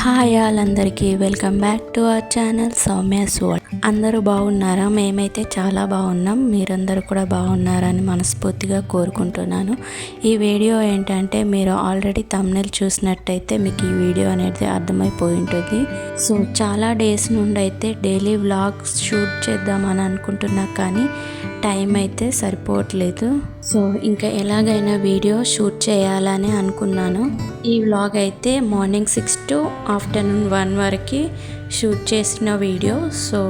Hi అందరికీ welcome back to our channel Soumya's world. అందరూ బాగున్నారా? మేమైతే చాలా బాగున్నాం. మీరందరూ కూడా బాగున్నారని మనస్ఫూర్తిగా కోరుకుంటున్నాను. ఈ వీడియో ఏంటంటే మీరు ఆల్రెడీ థంబ్నెయిల్ చూసినట్టయితే మీకు ఈ వీడియో అనేది అర్థమైపోయి ఉంటుంది. సో చాలా డేస్ నుండి అయితే డైలీ వ్లాగ్స్ షూట్ చేద్దామని అనుకుంటున్నా, కానీ టైం అయితే సరిపోవట్లేదు. సో ఇంకా ఎలాగైనా వీడియో షూట్ చేయాలని అనుకున్నాను. ఈ వ్లాగ్ అయితే మార్నింగ్ 6 to ఆఫ్టర్నూన్ 1 వరకు షూట్ చేసిన వీడియో. సో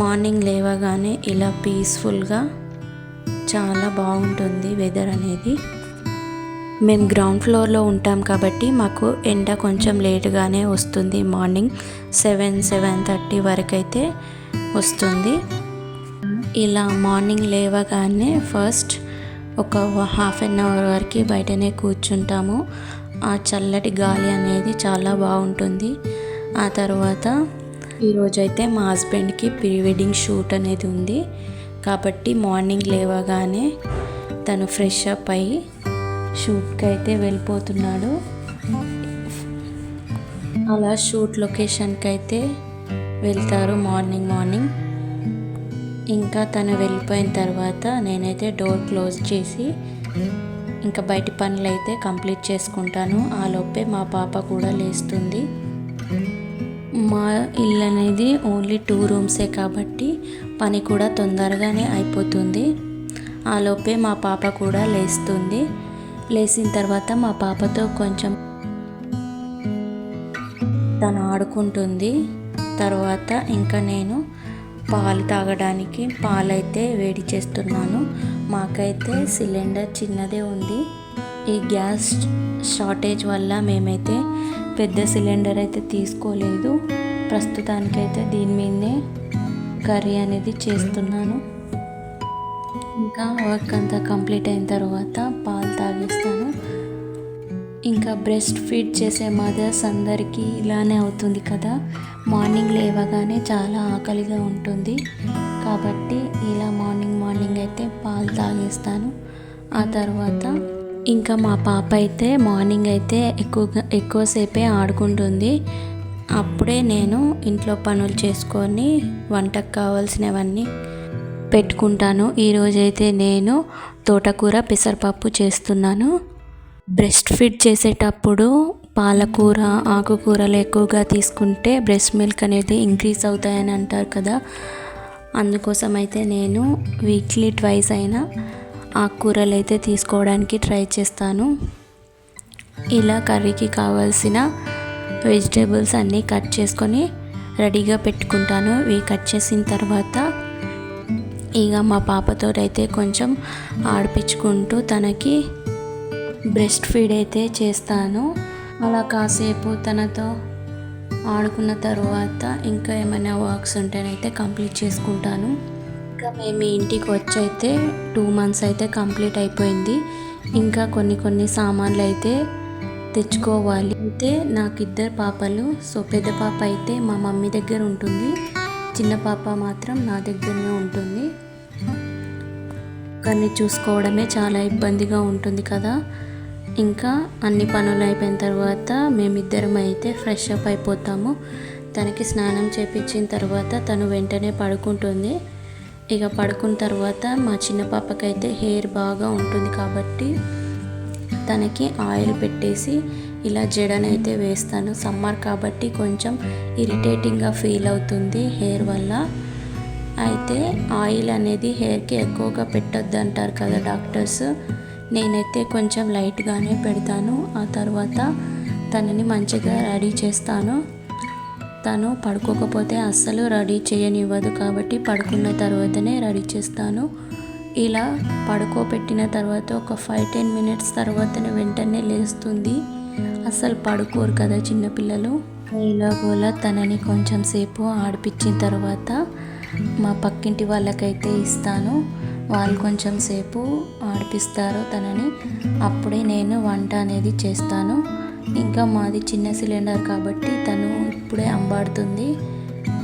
మార్నింగ్ లేవగానే ఇలా పీస్ఫుల్గా చాలా బాగుంటుంది వెదర్ అనేది. మేము గ్రౌండ్ ఫ్లోర్లో ఉంటాం కాబట్టి మాకు ఎండ కొంచెం లేటుగానే వస్తుంది. మార్నింగ్ 7-7:30 వరకు అయితే వస్తుంది. ఇలా మార్నింగ్ లేవగానే ఫస్ట్ ఒక హాఫ్ అన్ అవర్ వరకు బయటనే కూర్చుంటాము. ఆ చల్లటి గాలి అనేది చాలా బాగుంటుంది. ఆ తర్వాత ఈరోజైతే మా హస్బెండ్కి ప్రీ వెడ్డింగ్ షూట్ అనేది ఉంది కాబట్టి మార్నింగ్ లేవగానే తను ఫ్రెష్ అప్ అయ్యి షూట్కి అయితే వెళ్ళిపోతున్నాడు. అలా షూట్ లొకేషన్కి అయితే వెళ్తారు మార్నింగ్. ఇంకా తను వెళ్ళిపోయిన తర్వాత నేనైతే డోర్ క్లోజ్ చేసి ఇంకా బయటి పనులు అయితే కంప్లీట్ చేసుకుంటాను. ఆ లోపే మా పాప కూడా లేస్తుంది. మా ఇల్లు అనేది ఓన్లీ 2 రూమ్సే కాబట్టి పని కూడా తొందరగానే అయిపోతుంది. ఆ లోపే మా పాప కూడా లేస్తుంది. లేచిన తర్వాత మా పాపతో కొంచెం తను ఆడుకుంటుంది. తర్వాత ఇంకా నేను పాలు తాగడానికి పాలైతే వేడి చేస్తున్నాను. మాకైతే సిలిండర్ చిన్నదే ఉంది. ఈ గ్యాస్ షార్టేజ్ వల్ల మేమైతే పెద్ద సిలిండర్ అయితే తీసుకోలేదు. ప్రస్తుతానికైతే దీని మీదనే కర్రీ అనేది చేస్తున్నాను. ఇంకా వర్క్ అంతా కంప్లీట్ అయిన తర్వాత పాలు తాగేస్తాను. ఇంకా బ్రెస్ట్ ఫీడ్ చేసే మదర్స్ అందరికీ ఇలానే అవుతుంది కదా, మార్నింగ్ లేవగానే చాలా ఆకలిగా ఉంటుంది. కాబట్టి ఇలా మార్నింగ్ అయితే పాలు తాగేస్తాను. ఆ తర్వాత ఇంకా మా పాప అయితే మార్నింగ్ అయితే ఎక్కువసేపే ఆడుకుంటుంది. అప్పుడే నేను ఇంట్లో పనులు చేసుకొని వంటకు కావాల్సినవన్నీ పెట్టుకుంటాను. ఈరోజైతే నేను తోటకూర పెసరపప్పు చేస్తున్నాను. బ్రెస్ట్ ఫీడ్ చేసేటప్పుడు పాలకూర ఆకుకూరలు ఎక్కువగా తీసుకుంటే బ్రెస్ట్ మిల్క్ అనేది ఇంక్రీజ్ అవుతాయని అంటారు కదా. అందుకోసం అయితే నేను వీక్లీ 2 అయినా ఆకుకూరలు అయితే తీసుకోవడానికి ట్రై చేస్తాను. ఇలా కర్రీకి కావాల్సిన వెజిటేబుల్స్ అన్నీ కట్ చేసుకొని రెడీగా పెట్టుకుంటాను. ఇవి కట్ చేసిన తర్వాత ఇక మా పాపతో అయితే కొంచెం ఆడిపించుకుంటూ తనకి బ్రెస్ట్ ఫీడ్ అయితే చేస్తాను. అలా కాసేపు తనతో ఆడుకున్న తర్వాత ఇంకా ఏమైనా వర్క్స్ ఉంటేనైతే కంప్లీట్ చేసుకుంటాను. ఇంకా మేము ఇంటికి వచ్చి అయితే 2 months అయితే కంప్లీట్ అయిపోయింది. ఇంకా కొన్ని సామాన్లు అయితే తెచ్చుకోవాలి. అయితే నాకు 2 పాపలు. సో పెద్ద పాప అయితే మా మమ్మీ దగ్గర ఉంటుంది, చిన్న పాప మాత్రం నా దగ్గరనే ఉంటుంది. కానీ చూసుకోవడమే చాలా ఇబ్బందిగా ఉంటుంది కదా. ఇంకా అన్ని పనులు అయిపోయిన తర్వాత మేమిద్దరం అయితే ఫ్రెష్ అప్ అయిపోతాము. తనకి స్నానం చేపించిన తర్వాత తను వెంటనే పడుకుంటుంది. ఇక పడుకున్న తర్వాత మా చిన్న పాపకైతే హెయిర్ బాగా ఉంటుంది కాబట్టి తనకి ఆయిల్ పెట్టేసి ఇలా జడనైతే వేస్తాను. సమ్మర్ కాబట్టి కొంచెం ఇరిటేటింగ్గా ఫీల్ అవుతుంది హెయిర్ వల్ల. అయితే ఆయిల్ అనేది హెయిర్కి ఎక్కువగా పెట్టొద్దు అంటారు కదా డాక్టర్స్. నేనైతే కొంచెం లైట్గానే పెడతాను. ఆ తర్వాత తనని మంచిగా రెడీ చేస్తాను. తను పడుకోకపోతే అస్సలు రెడీ చేయనివ్వదు కాబట్టి పడుకున్న తర్వాతనే రెడీ చేస్తాను. ఇలా పడుకోబెట్టిన తర్వాత ఒక 5-10 minutes తర్వాతనే వెంటనే లేస్తుంది. అస్సలు పడుకోరు కదా చిన్నపిల్లలు. ఇలాగోలా తనని కొంచెం సేపు ఆడిపించిన తర్వాత మా పక్కింటి వాళ్ళకైతే ఇస్తాను. వాళ్ళు కొంచెం సేపు ఆడిపిస్తారు తనని. అప్పుడే నేను వంట అనేది చేస్తాను. ఇంకా మాది చిన్న సిలిండర్ కాబట్టి తను ఇప్పుడే అంబాడుతుంది.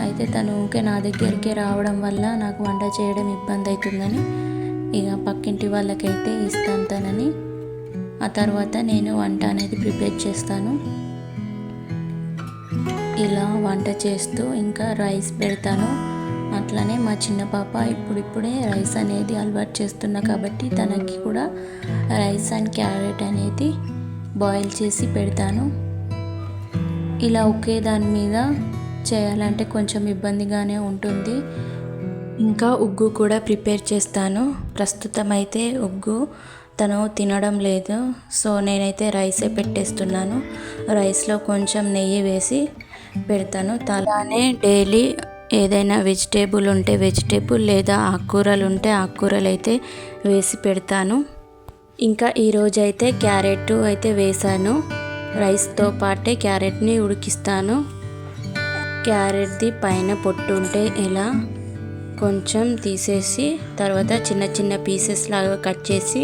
అయితే తను ఊకే నా దగ్గరికి రావడం వల్ల నాకు వంట చేయడం ఇబ్బంది అవుతుందని ఇక పక్కింటి వాళ్ళకైతే ఇస్తాను తనని. ఆ తర్వాత నేను వంట అనేది ప్రిపేర్ చేస్తాను. ఇలా వంట చేస్తూ ఇంకా రైస్ పెడతాను. అట్లనే మా చిన్న పాప ఇప్పుడిప్పుడే రైస్ అనేది అలవాటు చేస్తున్నా కాబట్టి తనకి కూడా రైస్ అండ్ క్యారెట్ అనేది బాయిల్ చేసి పెడతాను. ఇలా ఒకే దాని మీద చేయాలంటే కొంచెం ఇబ్బందిగానే ఉంటుంది. ఇంకా ఉగ్గు కూడా ప్రిపేర్ చేస్తాను. ప్రస్తుతం అయితే ఉగ్గు తను తినడం లేదు, సో నేనైతే రైసే పెట్టేస్తున్నాను. రైస్లో కొంచెం నెయ్యి వేసి పెడతాను. అలానే డైలీ ఏదైనా వెజిటేబుల్ ఉంటే వెజిటేబుల్ లేదా ఆకుకూరలు ఉంటే ఆకుకూరలు అయితే వేసి పెడతాను. ఇంకా ఈరోజు అయితే క్యారెట్ అయితే వేసాను. రైస్తో పాటే క్యారెట్ని ఉడికిస్తాను. క్యారెట్ది పైన పొట్టు ఉంటే ఇలా కొంచెం తీసేసి తర్వాత చిన్న చిన్న పీసెస్ లాగా కట్ చేసి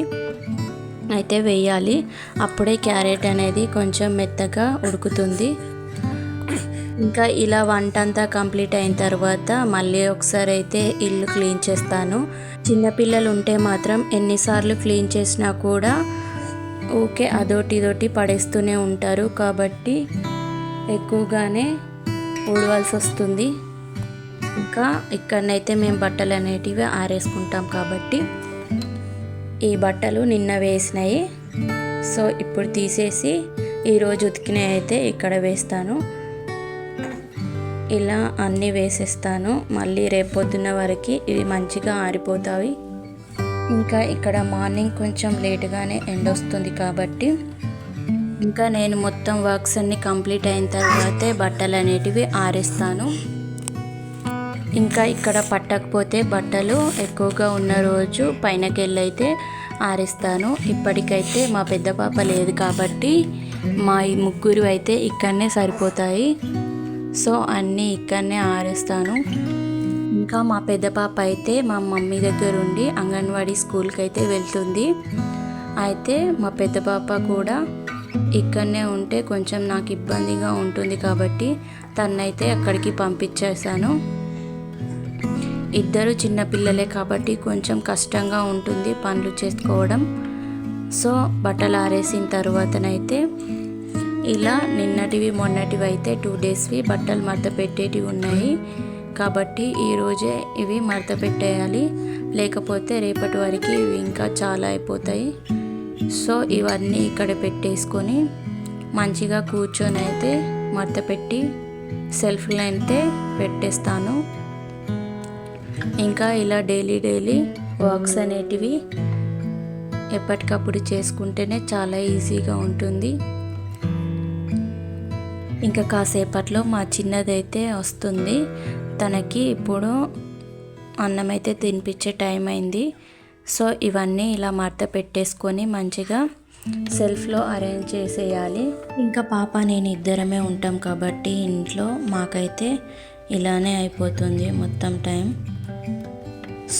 అయితే వేయాలి. అప్పుడే క్యారెట్ అనేది కొంచెం మెత్తగా ఉడుకుతుంది. ఇంకా ఇలా వంట అంతా కంప్లీట్ అయిన తర్వాత మళ్ళీ ఒకసారి అయితే ఇల్లు క్లీన్ చేస్తాను. చిన్నపిల్లలు ఉంటే మాత్రం ఎన్నిసార్లు క్లీన్ చేసినా కూడా ఊకే అదోటి ఇదోటి పడేస్తూనే ఉంటారు కాబట్టి ఎక్కువగానే ఊడవలసి వస్తుంది. ఇంకా ఇక్కడనైతే మేము బట్టలు అనేటివి ఆరేసుకుంటాం కాబట్టి ఈ బట్టలు నిన్న వేసినాయి, సో ఇప్పుడు తీసేసి ఈరోజు ఉతికినవి అయితే ఇక్కడ వేస్తాను. ఇలా అన్నీ వేసేస్తాను. మళ్ళీ రేపు పొద్దున్న వరకు ఇవి మంచిగా ఆరిపోతాయి. ఇంకా ఇక్కడ మార్నింగ్ కొంచెం లేటుగానే ఎండ వస్తుంది కాబట్టి ఇంకా నేను మొత్తం వర్క్స్ అన్నీ కంప్లీట్ అయిన తర్వాతే బట్టలు అనేటివి ఆరేస్తాను. ఇంకా ఇక్కడ పట్టకపోతే బట్టలు ఎక్కువగా ఉన్న రోజు పైనకెళ్ళైతే ఆరేస్తాను. ఇప్పటికైతే మా పెద్ద పాప లేదు కాబట్టి మా ఈ ముగ్గురు అయితే ఇక్కడనే సరిపోతాయి, సో అన్నీ ఇక్కడనే ఆరేస్తాను. ఇంకా మా పెద్ద పాప అయితే మా మమ్మీ దగ్గర ఉండి అంగన్వాడీ స్కూల్కి అయితే వెళ్తుంది. అయితే మా పెద్ద పాప కూడా ఇక్కడనే ఉంటే కొంచెం నాకు ఇబ్బందిగా ఉంటుంది కాబట్టి తన్నైతే అక్కడికి పంపించేశాను. ఇద్దరు చిన్నపిల్లలే కాబట్టి కొంచెం కష్టంగా ఉంటుంది పనులు చేసుకోవడం. సో బట్టలు ఆరేసిన తర్వాతనైతే ఇలా నిన్నటివి మొన్నటివి అయితే 2 డేస్వి బట్టలు మడత పెట్టేటివి ఉన్నాయి కాబట్టి ఈరోజే ఇవి మడత పెట్టేయాలి, లేకపోతే రేపటి వరకు ఇవి ఇంకా చాలా అయిపోతాయి. సో ఇవన్నీ ఇక్కడ పెట్టేసుకొని మంచిగా కూర్చొని అయితే మడత పెట్టి సెల్ఫ్లో అయితే పెట్టేస్తాను. ఇంకా ఇలా డైలీ వర్క్స్ అనేటివి ఎప్పటికప్పుడు చేసుకుంటేనే చాలా ఈజీగా ఉంటుంది. ఇంకా కాసేపట్లో మా చిన్నదైతే వస్తుంది. తనకి ఇప్పుడు అన్నం అయితే తినిపించే టైం అయింది. సో ఇవన్నీ ఇలా మడత పెట్టేసుకొని మంచిగా సెల్ఫ్లో అరేంజ్ చేసేయాలి. ఇంకా పాప నేను ఇద్దరమే ఉంటాం కాబట్టి ఇంట్లో మాకైతే ఇలానే అయిపోతుంది మొత్తం టైం.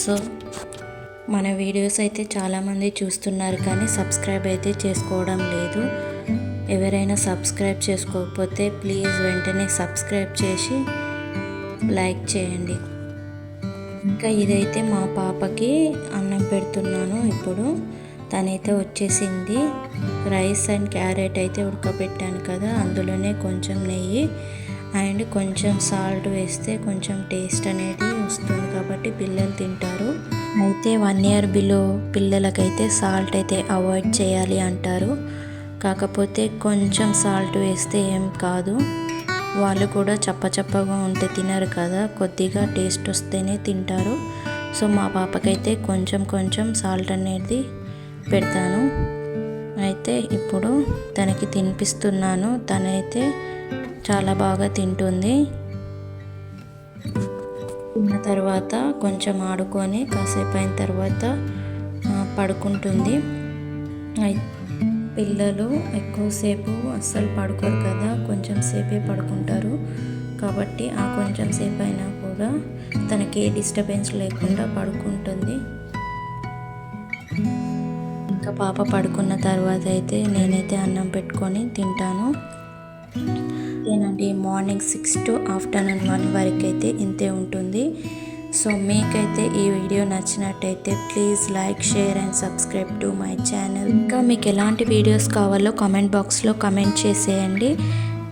సో మన వీడియోస్ అయితే చాలామంది చూస్తున్నారు కానీ సబ్స్క్రైబ్ అయితే చేసుకోవడం లేదు. ఎవరైనా సబ్స్క్రైబ్ చేసుకోకపోతే ప్లీజ్ వెంటనే సబ్స్క్రైబ్ చేసి లైక్ చేయండి. ఇంకా ఇదైతే మా పాపకి అన్నం పెడుతున్నాను. ఇప్పుడు తనైతే వచ్చేసింది. రైస్ అండ్ క్యారెట్ అయితే ఉడకబెట్టాను కదా, అందులోనే కొంచెం నెయ్యి అండ్ కొంచెం సాల్ట్ వేస్తే కొంచెం టేస్ట్ అనేది వస్తుంది కాబట్టి పిల్లలు తింటారు. అయితే 1 year బిలో పిల్లలకైతే సాల్ట్ అయితే అవాయిడ్ చేయాలి అంటారు. కాకపోతే కొంచెం సాల్ట్ వేస్తే ఏం కాదు, వాళ్ళు కూడా చప్పచప్పగా ఉంటే తినరు కదా, కొద్దిగా టేస్ట్ వస్తేనే తింటారు. సో మా పాపకైతే కొంచెం సాల్ట్ అనేది పెడతాను. అయితే ఇప్పుడు తనకి తినిపిస్తున్నాను. తనైతే చాలా బాగా తింటుంది. తిన్న తర్వాత కొంచెం ఆడుకొని కాసేపు అయిన తర్వాత పడుకుంటుంది. పిల్లలు ఎక్కువసేపు అస్సలు పడుకోరు కదా, కొంచెం సేపే పడుకుంటారు కాబట్టి ఆ కొంచెం సేపు అయినా కూడా తనకి ఏ డిస్టర్బెన్స్ లేకుండా పడుకుంటుంది. ఇంకా పాప పడుకున్న తర్వాత అయితే నేనైతే అన్నం పెట్టుకొని తింటాను. ఏనండి మార్నింగ్ 6 to ఆఫ్టర్నూన్ 1 వరకు అయితే ఇంతే ఉంటుంది. సో మీకైతే ఈ వీడియో నచ్చినట్టయితే please like, share and subscribe to my channel. ఇంకా మీకు ఎలాంటి వీడియోస్ కావాలో కామెంట్ బాక్స్లో కామెంట్ చేసేయండి.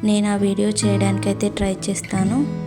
నేను ఆ వీడియో చేయడానికైతే ట్రై చేస్తాను.